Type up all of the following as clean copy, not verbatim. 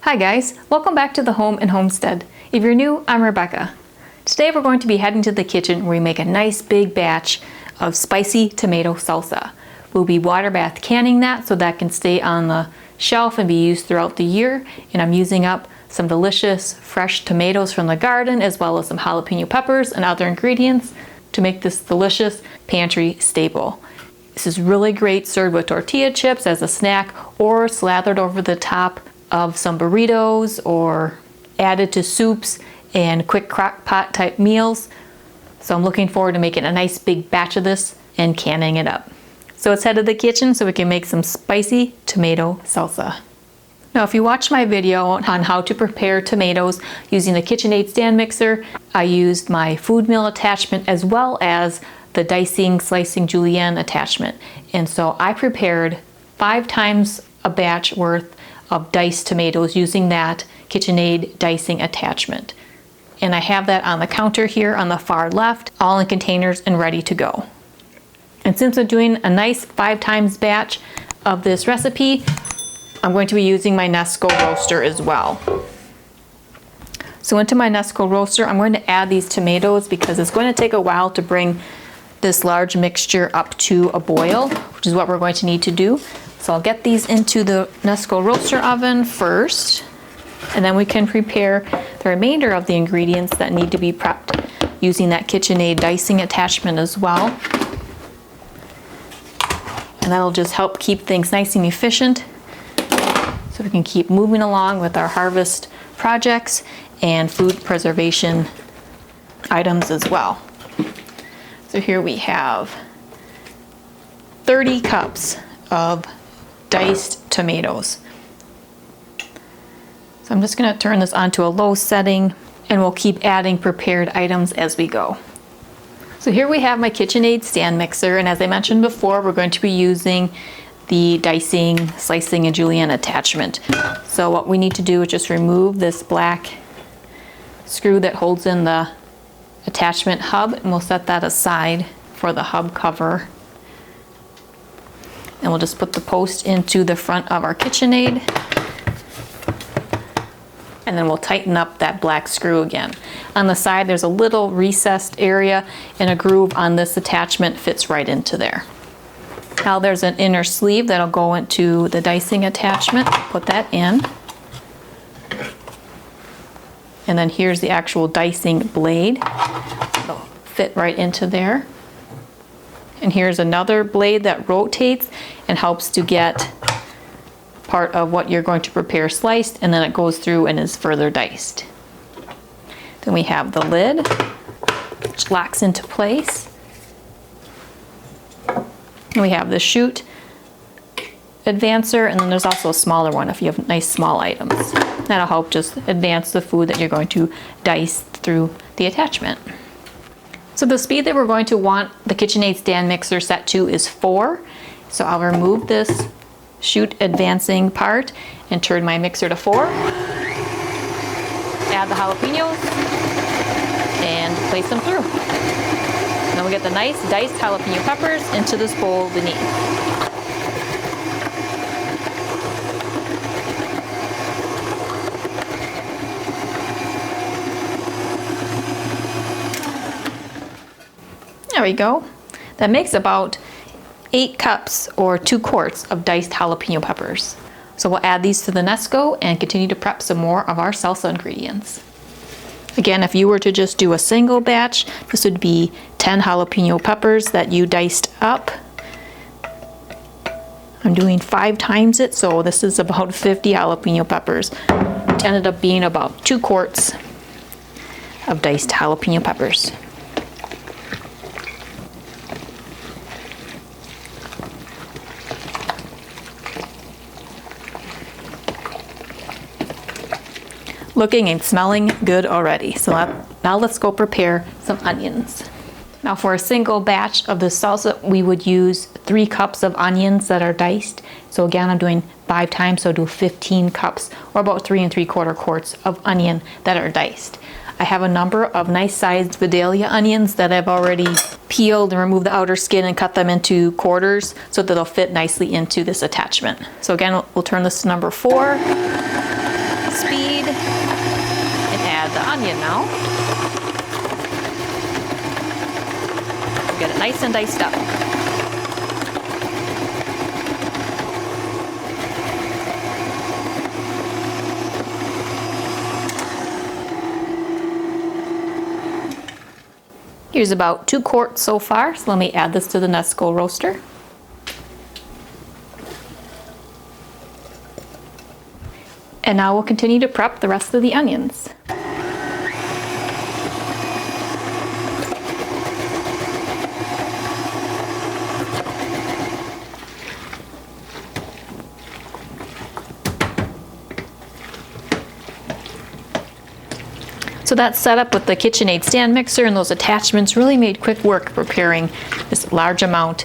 Hi guys, welcome back to the Home and Homestead. If you're new, I'm Rebecca. Today we're going to be heading to the kitchen where we make a nice big batch of spicy tomato salsa. We'll be water bath canning that so that can stay on the shelf and be used throughout the year. And I'm using up some delicious fresh tomatoes from the garden as well as some jalapeno peppers and other ingredients to make this delicious pantry staple. This is really great served with tortilla chips as a snack or slathered over the top of some burritos or added to soups and quick crock pot type meals. So I'm looking forward to making a nice big batch of this and canning it up. So let's head to the kitchen so we can make some spicy tomato salsa. Now if you watched my video on how to prepare tomatoes using the KitchenAid Stand Mixer, I used my food mill attachment as well as the dicing, slicing julienne attachment. And so I prepared 5 times a batch worth of diced tomatoes using that KitchenAid dicing attachment. And I have that on the counter here on the far left, all in containers and ready to go. And since I'm doing a nice 5 times batch of this recipe, I'm going to be using my Nesco roaster as well. So into my Nesco roaster, I'm going to add these tomatoes because it's going to take a while to bring this large mixture up to a boil, which is what we're going to need to do. So I'll get these into the Nesco roaster oven first, and then we can prepare the remainder of the ingredients that need to be prepped using that KitchenAid dicing attachment as well. And that'll just help keep things nice and efficient so we can keep moving along with our harvest projects and food preservation items as well. So here we have 30 cups of diced tomatoes. So I'm just going to turn this onto a low setting and we'll keep adding prepared items as we go. So here we have my KitchenAid stand mixer, and as I mentioned before, we're going to be using the dicing, slicing, and julienne attachment. So what we need to do is just remove this black screw that holds in the attachment hub, and we'll set that aside for the hub cover. And we'll just put the post into the front of our KitchenAid. And then we'll tighten up that black screw again. On the side, there's a little recessed area, and a groove on this attachment fits right into there. Now there's an inner sleeve that'll go into the dicing attachment. Put that in. And then here's the actual dicing blade. It'll fit right into there. And here's another blade that rotates and helps to get part of what you're going to prepare sliced, and then it goes through and is further diced. Then we have the lid, which locks into place. And we have the chute advancer, and then there's also a smaller one if you have nice small items. That'll help just advance the food that you're going to dice through the attachment. So the speed that we're going to want the KitchenAid stand mixer set to is 4. So I'll remove this chute advancing part and turn my mixer to 4. Add the jalapenos and place them through. And then we get the nice diced jalapeno peppers into this bowl beneath. There we go. That makes about 8 cups or 2 quarts of diced jalapeno peppers. So we'll add these to the Nesco and continue to prep some more of our salsa ingredients. Again, if you were to just do a single batch, this would be 10 jalapeno peppers that you diced up. I'm doing 5 times it, so this is about 50 jalapeno peppers, which ended up being about 2 quarts of diced jalapeno peppers. Looking and smelling good already. So now let's go prepare some onions. Now for a single batch of this salsa, we would use 3 cups of onions that are diced. So again, I'm doing 5 times, so do 15 cups or about 3 3/4 quarts of onion that are diced. I have a number of nice sized Vidalia onions that I've already peeled and removed the outer skin and cut them into quarters so that they'll fit nicely into this attachment. So again, we'll turn this to number 4. onion now. Get it nice and diced up. Here's about 2 quarts so far, so let me add this to the Nesco roaster. And now we'll continue to prep the rest of the onions. So that setup with the KitchenAid Stand Mixer and those attachments really made quick work preparing this large amount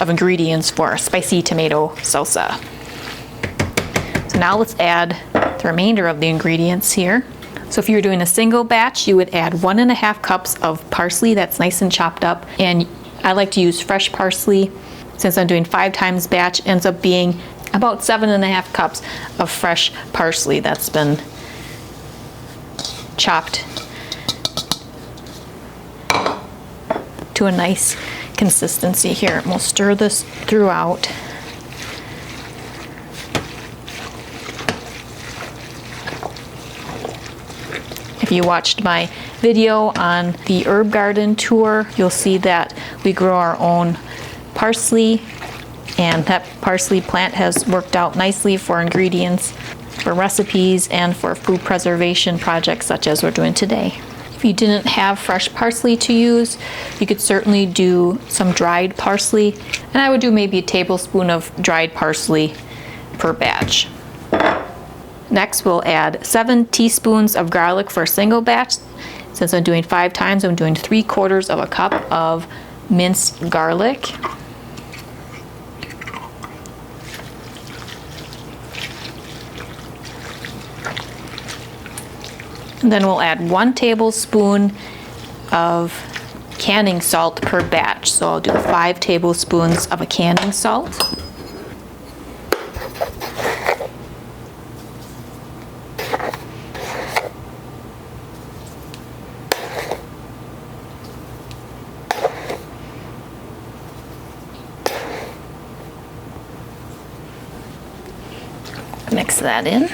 of ingredients for our spicy tomato salsa. So now let's add the remainder of the ingredients here. So if you were doing a single batch, you would add 1.5 cups of parsley that's nice and chopped up. And I like to use fresh parsley. Since I'm doing 5 times batch, ends up being about 7.5 cups of fresh parsley that's been chopped to a nice consistency here. And we'll stir this throughout. If you watched my video on the herb garden tour, you'll see that we grow our own parsley, and that parsley plant has worked out nicely for ingredients, for recipes, and for food preservation projects such as we're doing today. If you didn't have fresh parsley to use, you could certainly do some dried parsley, and I would do maybe a tablespoon of dried parsley per batch. Next, we'll add 7 teaspoons of garlic for a single batch. Since I'm doing 5 times, I'm doing 3/4 cup of minced garlic. And then we'll add 1 tablespoon of canning salt per batch. So I'll do 5 tablespoons of a canning salt. Mix that in.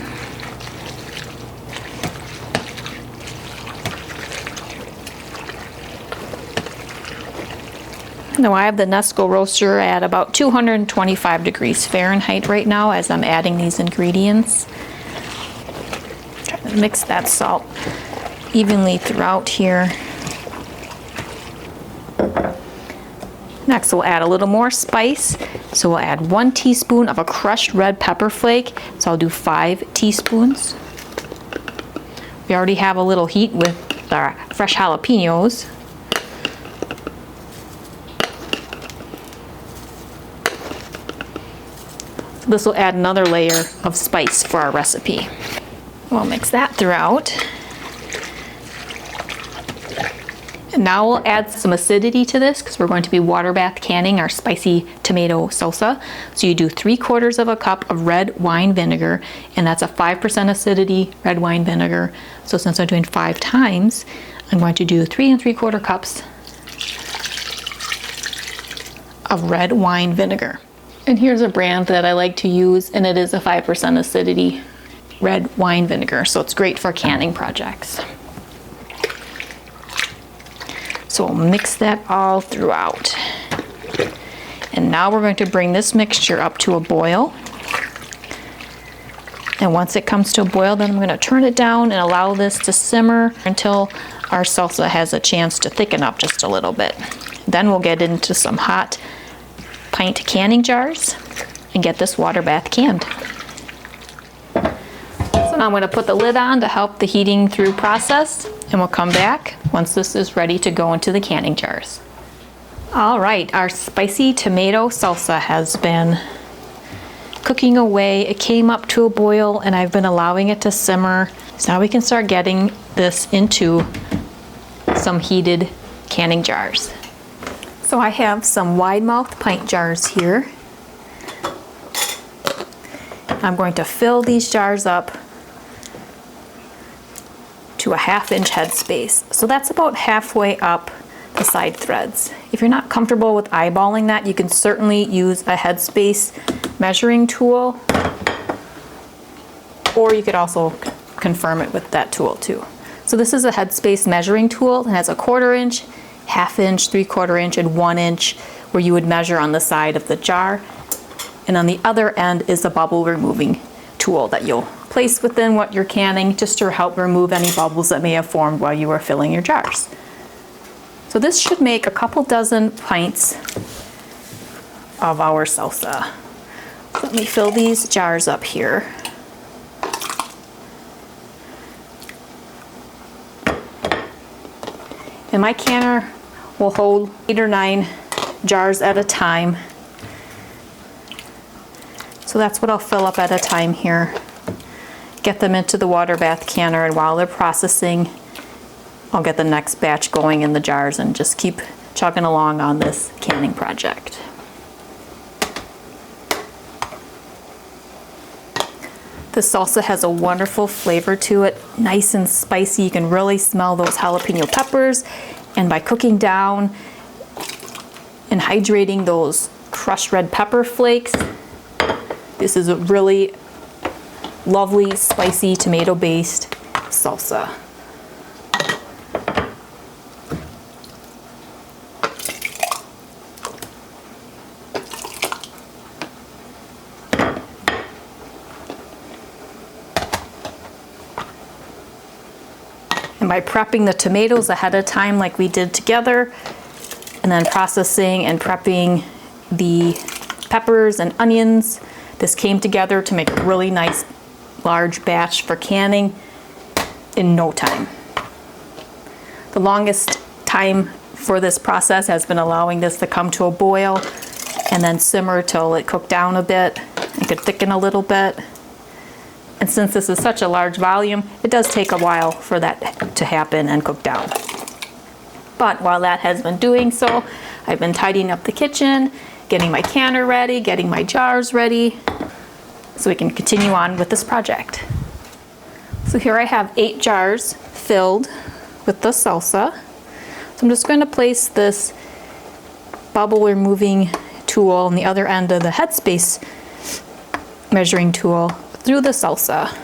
Now I have the Nesco roaster at about 225 degrees Fahrenheit right now as I'm adding these ingredients. Try to mix that salt evenly throughout here. Next we'll add a little more spice. So we'll add 1 teaspoon of a crushed red pepper flake. So I'll do 5 teaspoons. We already have a little heat with our fresh jalapenos. This will add another layer of spice for our recipe. We'll mix that throughout. And now we'll add some acidity to this because we're going to be water bath canning our spicy tomato salsa. So you do 3/4 cup of red wine vinegar, and that's a 5% acidity red wine vinegar. So since I'm doing 5 times, I'm going to do 3 3/4 cups of red wine vinegar. And here's a brand that I like to use, and it is a 5% acidity red wine vinegar, so it's great for canning projects. So we'll mix that all throughout. And now we're going to bring this mixture up to a boil. And once it comes to a boil, then I'm going to turn it down and allow this to simmer until our salsa has a chance to thicken up just a little bit. Then we'll get into some hot pint canning jars and get this water bath canned. So now I'm going to put the lid on to help the heating through process, and we'll come back once this is ready to go into the canning jars. All right, our spicy tomato salsa has been cooking away. It came up to a boil and I've been allowing it to simmer. So now we can start getting this into some heated canning jars. So I have some wide-mouthed pint jars here. I'm going to fill these jars up to a 1/2 inch headspace. So that's about halfway up the side threads. If you're not comfortable with eyeballing that, you can certainly use a headspace measuring tool, or you could also confirm it with that tool too. So this is a headspace measuring tool. It has a 1/4 inch, 1/2 inch, 3/4 inch, and 1 inch where you would measure on the side of the jar. And on the other end is a bubble removing tool that you'll place within what you're canning just to help remove any bubbles that may have formed while you were filling your jars. So this should make a couple dozen pints of our salsa. Let me fill these jars up here. And my canner will hold 8 or 9 jars at a time. So that's what I'll fill up at a time here. Get them into the water bath canner, and while they're processing, I'll get the next batch going in the jars and just keep chugging along on this canning project. The salsa has a wonderful flavor to it, nice and spicy. You can really smell those jalapeno peppers, and by cooking down and hydrating those crushed red pepper flakes, this is a really lovely, spicy, tomato-based salsa. And by prepping the tomatoes ahead of time like we did together, and then processing and prepping the peppers and onions, this came together to make a really nice large batch for canning in no time. The longest time for this process has been allowing this to come to a boil and then simmer till it cooked down a bit. It could thicken a little bit. And since this is such a large volume, it does take a while for that to happen and cook down. But while that has been doing so, I've been tidying up the kitchen, getting my canner ready, getting my jars ready, so we can continue on with this project. So here I have 8 jars filled with the salsa. So I'm just going to place this bubble removing tool on the other end of the headspace measuring tool through the salsa.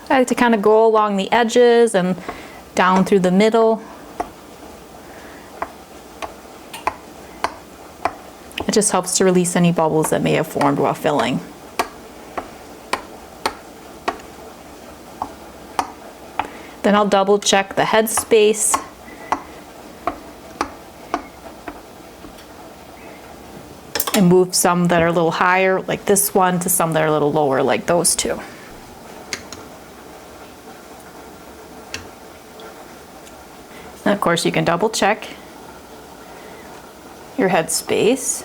I like to kind of go along the edges and down through the middle. It just helps to release any bubbles that may have formed while filling. Then I'll double check the headspace. And move some that are a little higher, like this one, to some that are a little lower, like those two. And of course, you can double check your headspace.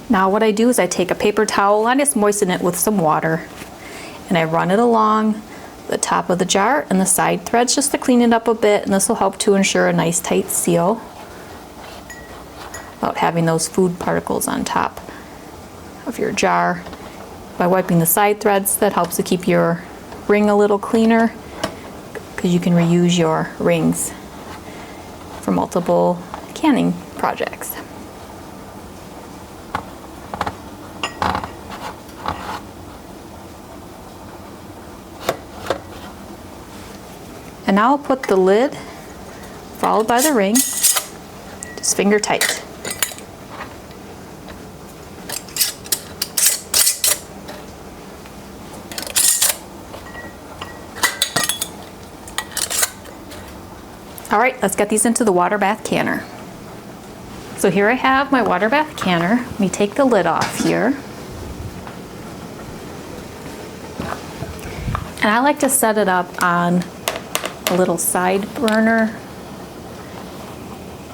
Now what I do is I take a paper towel, I just moisten it with some water, and I run it along the top of the jar and the side threads just to clean it up a bit, and this will help to ensure a nice tight seal without having those food particles on top of your jar. By wiping the side threads, that helps to keep your ring a little cleaner because you can reuse your rings for multiple canning projects. And now I'll put the lid followed by the ring, just finger tight. All right, let's get these into the water bath canner. So here I have my water bath canner. Let me take the lid off here. And I like to set it up on a little side burner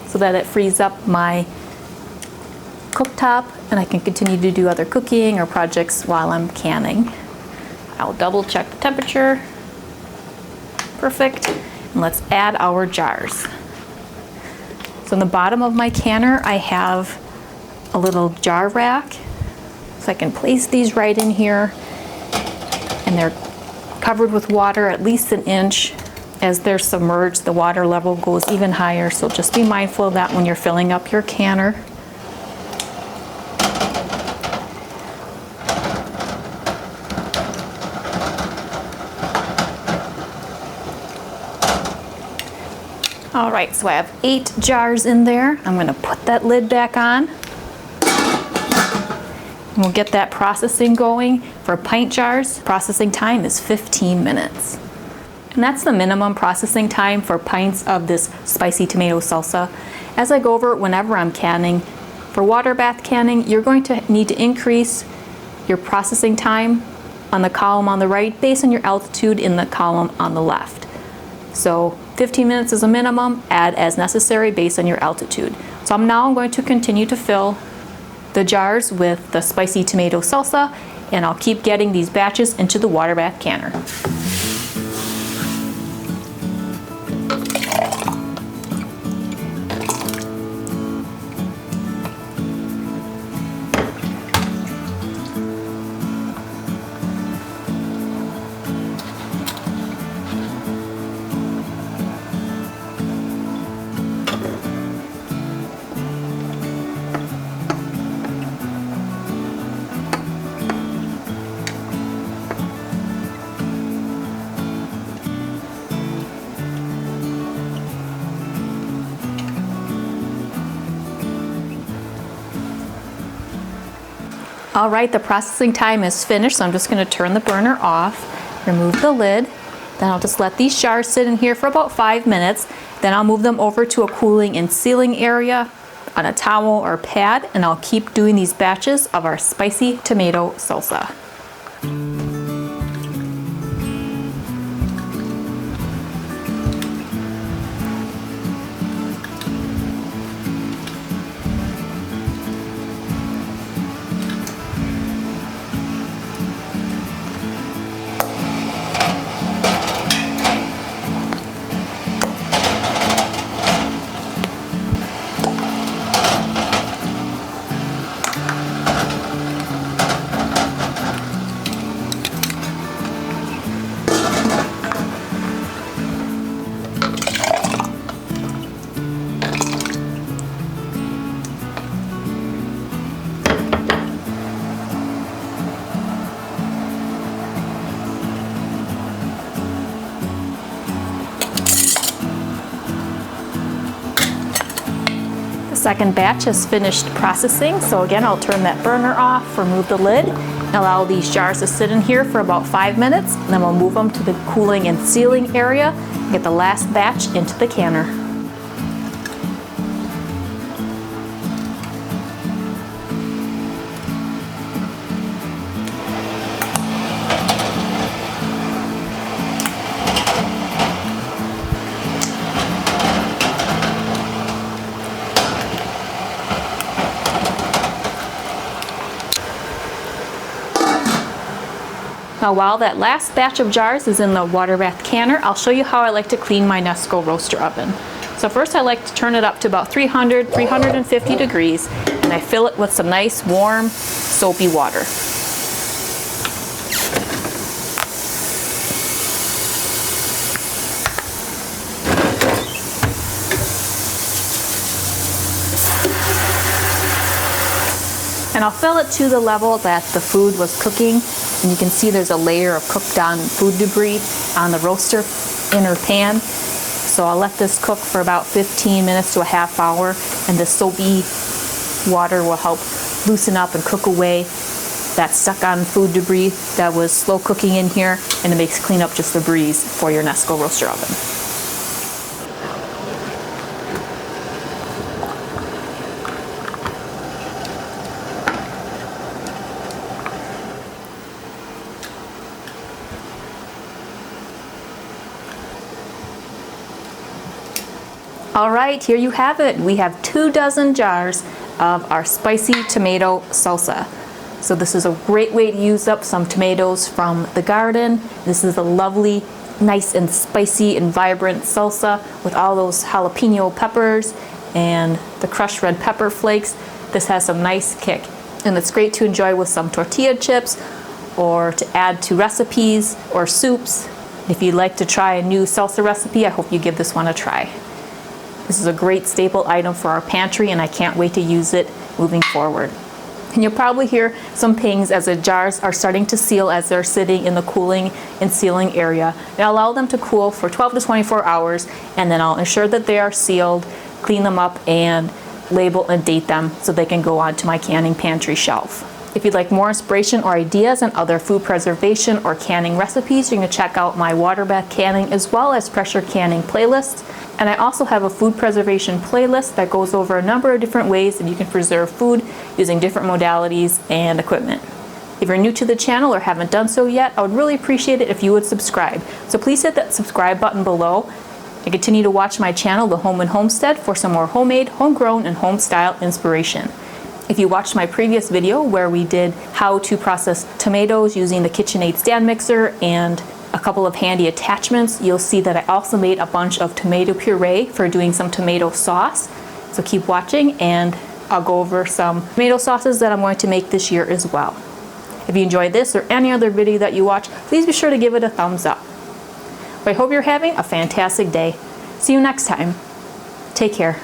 so that it frees up my cooktop and I can continue to do other cooking or projects while I'm canning. I'll double check the temperature. Perfect. And let's add our jars. So in the bottom of my canner, I have a little jar rack. So I can place these right in here, and they're covered with water at least an inch. As they're submerged, the water level goes even higher, so just be mindful of that when you're filling up your canner. All right, so I have 8 jars in there. I'm gonna put that lid back on. We'll get that processing going. For pint jars, processing time is 15 minutes. And that's the minimum processing time for pints of this spicy tomato salsa. As I go over it whenever I'm canning, for water bath canning, you're going to need to increase your processing time on the column on the right based on your altitude in the column on the left. So 15 minutes is a minimum, add as necessary based on your altitude. So I'm now going to continue to fill the jars with the spicy tomato salsa, and I'll keep getting these batches into the water bath canner. All right, the processing time is finished, so I'm just going to turn the burner off, remove the lid, then I'll just let these jars sit in here for about 5 minutes, then I'll move them over to a cooling and sealing area on a towel or pad, and I'll keep doing these batches of our spicy tomato salsa. Second batch has finished processing, so again I'll turn that burner off, remove the lid, and allow these jars to sit in here for about 5 minutes, and then we'll move them to the cooling and sealing area and get the last batch into the canner. Now while that last batch of jars is in the water bath canner, I'll show you how I like to clean my Nesco roaster oven. So first I like to turn it up to about 350 degrees, and I fill it with some nice warm soapy water. And I'll fill it to the level that the food was cooking. And you can see there's a layer of cooked on food debris on the roaster inner pan. So I'll let this cook for about 15 minutes to a half hour, and the soapy water will help loosen up and cook away that stuck on food debris that was slow cooking in here, and it makes clean up just a breeze for your Nesco roaster oven. All right, here you have it. We have 24 jars of our spicy tomato salsa. So this is a great way to use up some tomatoes from the garden. This is a lovely, nice and spicy and vibrant salsa with all those jalapeno peppers and the crushed red pepper flakes. This has some nice kick, and it's great to enjoy with some tortilla chips or to add to recipes or soups. If you'd like to try a new salsa recipe, I hope you give this one a try. This is a great staple item for our pantry, and I can't wait to use it moving forward. And you'll probably hear some pings as the jars are starting to seal as they're sitting in the cooling and sealing area. And I'll allow them to cool for 12 to 24 hours, and then I'll ensure that they are sealed, clean them up, and label and date them so they can go onto my canning pantry shelf. If you'd like more inspiration or ideas on other food preservation or canning recipes, you can check out my water bath canning as well as pressure canning playlists. And I also have a food preservation playlist that goes over a number of different ways that you can preserve food using different modalities and equipment. If you're new to the channel or haven't done so yet, I would really appreciate it if you would subscribe. So please hit that subscribe button below and continue to watch my channel, The Home and Homestead, for some more homemade, homegrown, and home-style inspiration. If you watched my previous video where we did how to process tomatoes using the KitchenAid Stand Mixer and a couple of handy attachments, you'll see that I also made a bunch of tomato puree for doing some tomato sauce. So keep watching, and I'll go over some tomato sauces that I'm going to make this year as well. If you enjoyed this or any other video that you watch, please be sure to give it a thumbs up. I hope you're having a fantastic day. See you next time. Take care.